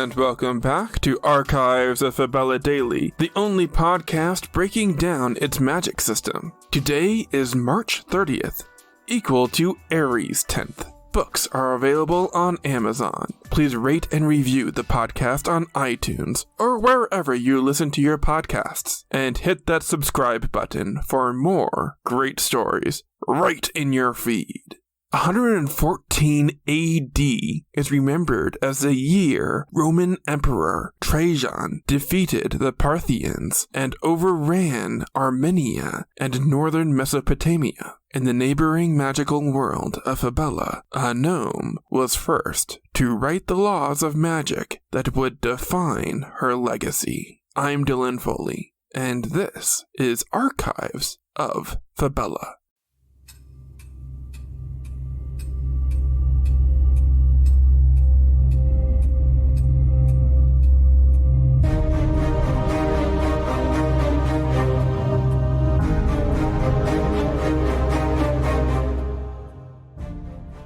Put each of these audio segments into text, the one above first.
And welcome back to Archives of Fabella Daily, the only podcast breaking down its magic system. Today is March 30th, equal to Aries 10th. Books are available on Amazon. Please rate and review the podcast on iTunes or wherever you listen to your podcasts, and hit that subscribe button for more great stories right in your feed. 114 AD is remembered as the year Roman Emperor Trajan defeated the Parthians and overran Armenia and northern Mesopotamia. In the neighboring magical world of Fabella, a gnome was first to write the laws of magic that would define her legacy. I'm Dylan Foley, and this is Archives of Fabella.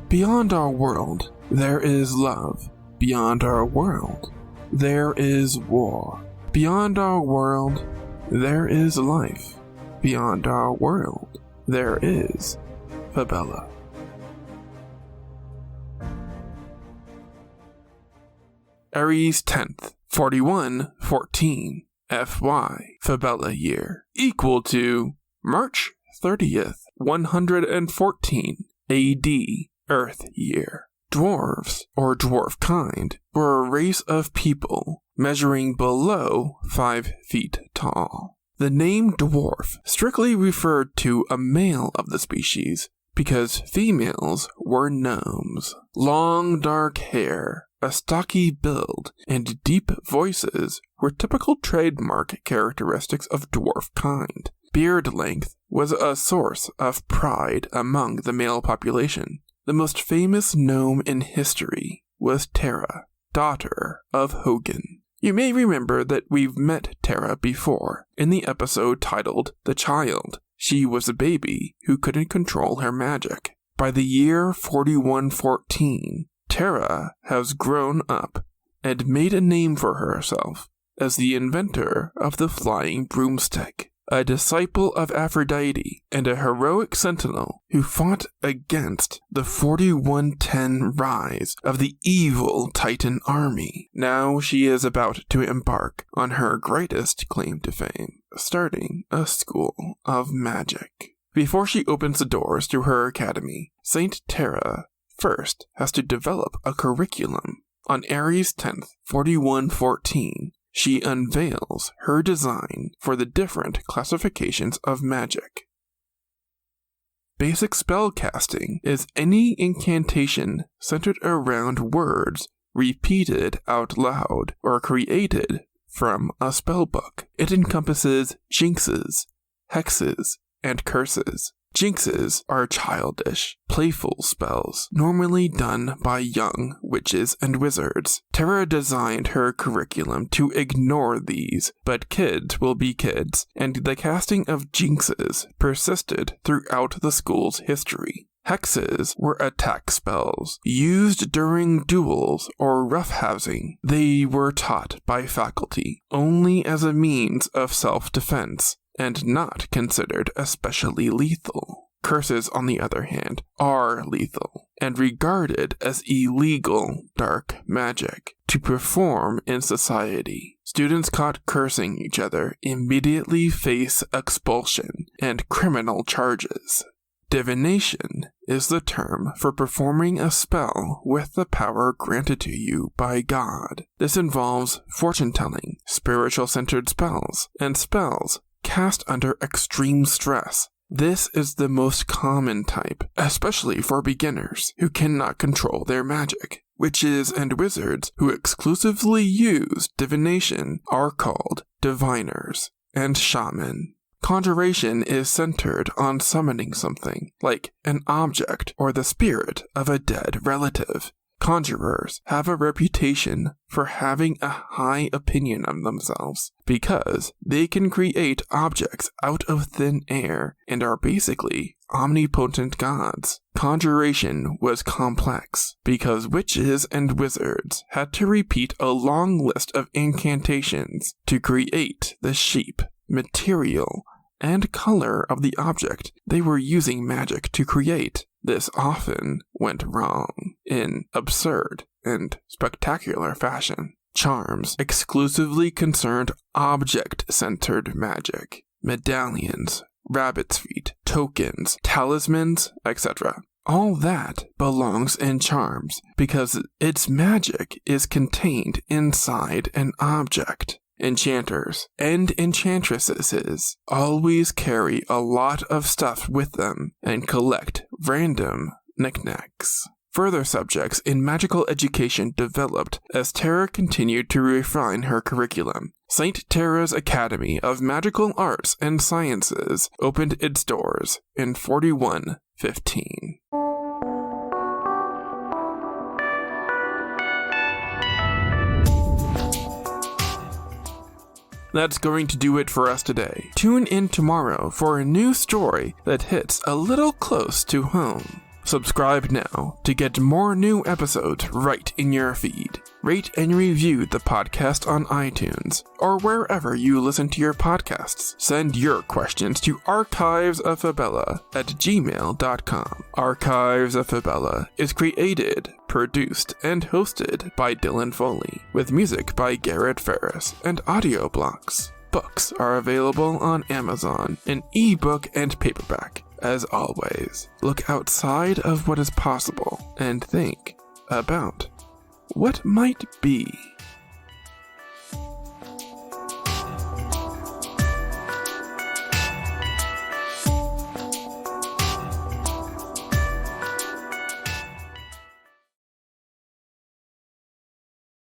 Beyond our world, there is love. Beyond our world, there is war. Beyond our world, there is life. Beyond our world, there is Fabella. Aries 10th, 4114 FY Fabella year, equal to March 30th, 114 AD. Earth year. Dwarves, or dwarf kind, were a race of people measuring below 5 feet tall. The name dwarf strictly referred to a male of the species, because females were gnomes. Long dark hair, a stocky build, and deep voices were typical trademark characteristics of dwarf kind. Beard length was a source of pride among the male population. The most famous gnome in history was Terra, daughter of Hogan. You may remember that we've met Terra before in the episode titled The Child. She was a baby who couldn't control her magic. By the year 4114, Terra has grown up and made a name for herself as the inventor of the flying broomstick. A disciple of Aphrodite and a heroic sentinel who fought against the 4110 rise of the evil Titan army. Now she is about to embark on her greatest claim to fame, starting a school of magic. Before she opens the doors to her academy, Saint Terra first has to develop a curriculum. On Aries 10th, 4114, she unveils her design for the different classifications of magic. Basic spell casting is any incantation centered around words repeated out loud or created from a spellbook. It encompasses jinxes, hexes, and curses. Jinxes are childish, playful spells, normally done by young witches and wizards. Terra designed her curriculum to ignore these, but kids will be kids, and the casting of jinxes persisted throughout the school's history. Hexes were attack spells, used during duels or roughhousing. They were taught by faculty, only as a means of self-defense, and not considered especially lethal. Curses, on the other hand, are lethal, and regarded as illegal dark magic to perform in society. Students caught cursing each other immediately face expulsion and criminal charges. Divination is the term for performing a spell with the power granted to you by God. This involves fortune-telling, spiritual-centered spells, and spells cast under extreme stress. This is the most common type, especially for beginners who cannot control their magic. Witches and wizards who exclusively use divination are called diviners and shaman. Conjuration is centered on summoning something, like an object or the spirit of a dead relative. Conjurers have a reputation for having a high opinion of themselves because they can create objects out of thin air and are basically omnipotent gods. Conjuration was complex because witches and wizards had to repeat a long list of incantations to create the shape, material, and color of the object they were using magic to create. This often went wrong in absurd and spectacular fashion. Charms exclusively concerned object-centered magic. Medallions, rabbit's feet, tokens, talismans, etc. All that belongs in charms because its magic is contained inside an object. Enchanters and enchantresses always carry a lot of stuff with them and collect random knickknacks. Further subjects in magical education developed as Terra continued to refine her curriculum. St. Terra's Academy of Magical Arts and Sciences opened its doors in 4115. That's going to do it for us today. Tune in tomorrow for a new story that hits a little close to home. Subscribe now to get more new episodes right in your feed. Rate and review the podcast on iTunes or wherever you listen to your podcasts. Send your questions to archivesofabella@gmail.com. Archives of Fabella is created, produced, and hosted by Dylan Foley, with music by Garrett Ferris and audio blocks. Books are available on Amazon in ebook and paperback. As always, look outside of what is possible and think about what might be.